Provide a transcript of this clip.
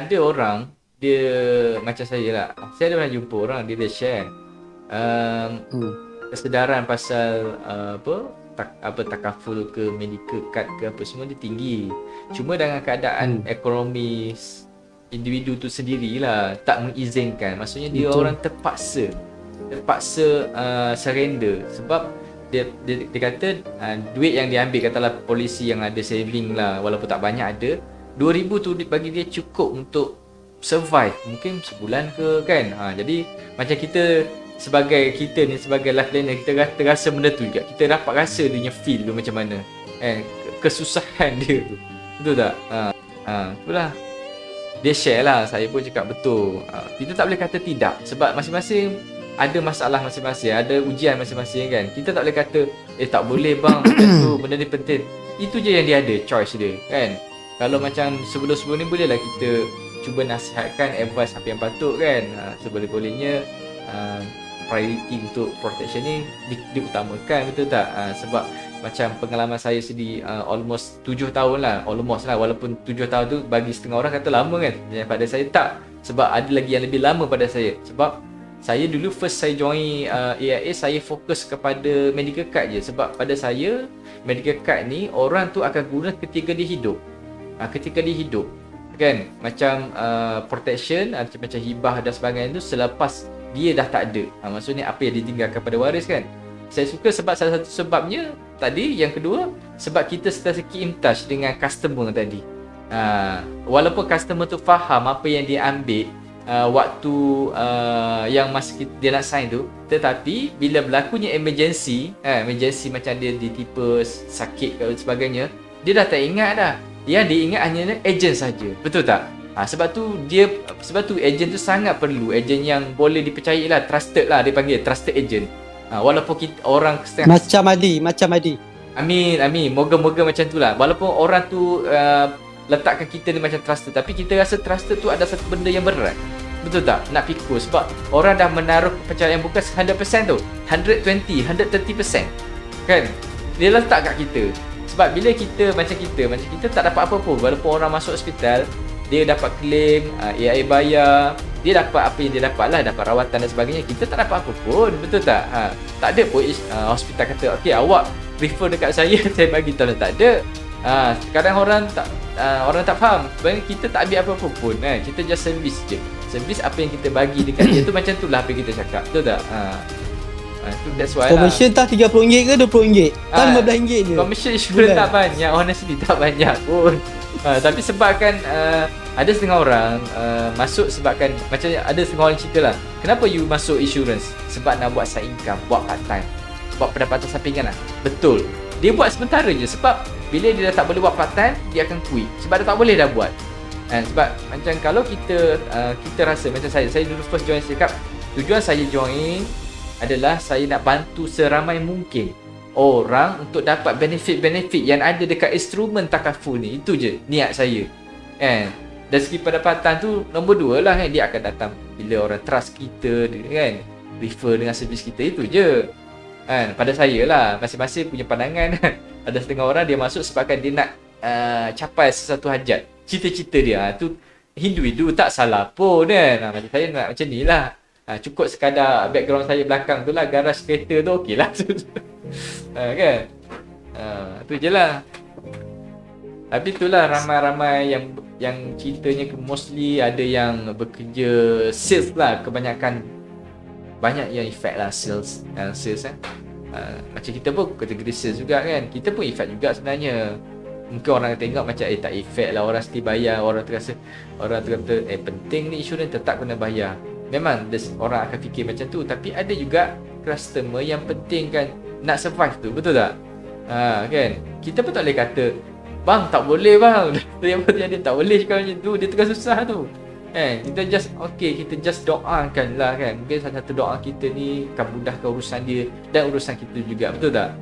ada orang dia macam saya lah. Saya ada pernah jumpa orang dia share um, Hmm. kesedaran pasal takaful ke medical card ke apa semua dia tinggi. Cuma dengan keadaan Hmm. ekonomi individu tu sendirilah tak mengizinkan. Maksudnya dia Betul. orang terpaksa surrender sebab dia kata duit yang dia ambil, katalah polisi yang ada saving lah walaupun tak banyak ada, 2,000 tu bagi dia cukup untuk survive mungkin sebulan ke kan. Jadi macam kita ni sebagai life planner, kita rasa benda tu juga, kita dapat rasa dia punya feel tu macam mana kesusahan dia tu, betul tak? Itulah dia share lah, saya pun cakap betul. Kita tak boleh kata tidak sebab masing-masing ada masalah masing-masing, ada ujian masing-masing kan. Kita tak boleh kata tak boleh bang macam tu, benda ni penting. Itu je yang dia ada, choice dia kan. Kalau macam sebelum-sebelum ni bolehlah kita cuba nasihatkan, advice apa yang patut kan. Seboleh-bolehnya priority untuk protection ni diutamakan, betul tak? Sebab macam pengalaman saya sendiri almost 7 tahun lah, almost lah, walaupun 7 tahun tu bagi setengah orang kata lama kan, yang pada saya tak, sebab ada lagi yang lebih lama pada saya. Sebab saya dulu first saya join AIA, saya fokus kepada medical card je. Sebab pada saya medical card ni orang tu akan guna ketika dia hidup, kan. Macam protection macam hibah dan sebagainya tu selepas dia dah tak ada. Maksudnya apa yang ditinggalkan pada waris kan. Saya suka sebab salah satu sebabnya tadi. Yang kedua, sebab kita sentiasa keep in touch dengan customer tadi. Walaupun customer tu faham apa yang dia ambil waktu yang masa dia nak sign tu, tetapi bila berlakunya emergency macam dia ditipu, sakit dan sebagainya, dia dah tak ingat dah. Yang dia ingat hanya agent saja, betul tak? Sebab tu agent tu sangat perlu, agent yang boleh dipercayai lah, trusted lah, dia panggil trusted agent. Walaupun kita orang Macam Adi. Amin, moga-moga macam tu lah. Walaupun orang tu letakkan kita ni macam trusted, tapi kita rasa trusted tu ada satu benda yang berat, betul tak? Nak fikir sebab orang dah menaruh kepercayaan bukan 100% tu, 120, 130% kan, dia letak kat kita. Sebab bila kita tak dapat apa pun, walaupun orang masuk hospital dia dapat claim, AIA bayar, dia dapat apa yang dia dapat lah, dapat rawatan dan sebagainya, kita tak dapat apa pun, betul tak? Tak ada pun hospital kata okey awak refer dekat saya saya bagi tolong, tak ada. Kadang orang tak faham, sebenarnya kita tak ambil apa-apa pun kan, kita just service je, service apa yang kita bagi dekat dia tu, macam tu lah apa yang kita cakap, betul tak? That's why Commission lah. tak RM30 ke RM20? Tak RM15 je. Commission insurance tak banyak, honestly tak banyak pun. Tapi sebabkan ada setengah orang masuk sebabkan macam ada setengah orang cerita lah, kenapa you masuk insurance? Sebab nak buat side income, buat part time, buat pendapatan sampingan lah. Betul, dia buat sementara je, sebab bila dia dah tak boleh buat part time, dia akan quit sebab dia tak boleh dah buat. Sebab macam kalau kita rasa macam saya dulu first join cakap, tujuan saya join adalah saya nak bantu seramai mungkin orang untuk dapat benefit-benefit yang ada dekat instrumen takaful ni. Itu je niat saya kan. Dari segi pendapatan tu nombor 2 lah kan, dia akan datang bila orang trust kita kan, refer dengan servis kita, itu je kan. Pada saya lah, masing-masing punya pandangan. Ada setengah orang dia masuk sebabkan dia nak capai sesuatu hajat, cita-cita dia tu Hindu tak salah pun kan. Macam saya nak macam ni lah. Cukup sekadar background saya belakang tu lah, garaj kereta tu okey lah. Kan? Tu je lah. Tapi itulah ramai-ramai yang ceritanya mostly ada yang bekerja sales lah, kebanyakan banyak yang effect lah sales kan. Macam kita pun kategori sales juga kan, kita pun effect juga sebenarnya. Mungkin orang tengok macam tak effect lah, orang mesti bayar, orang tu kata penting ni insurans, tetap kena bayar. Memang orang akan fikir macam tu, tapi ada juga customer yang penting kan nak survive tu, betul tak? Kan, kita pun tak boleh kata bang tak boleh bang, dia tak boleh cakap macam tu, dia tengah susah tu kan. Kita just doakan lah kan, mungkin salah satu doa kita ni akan mudahkan urusan dia dan urusan kita juga, betul tak?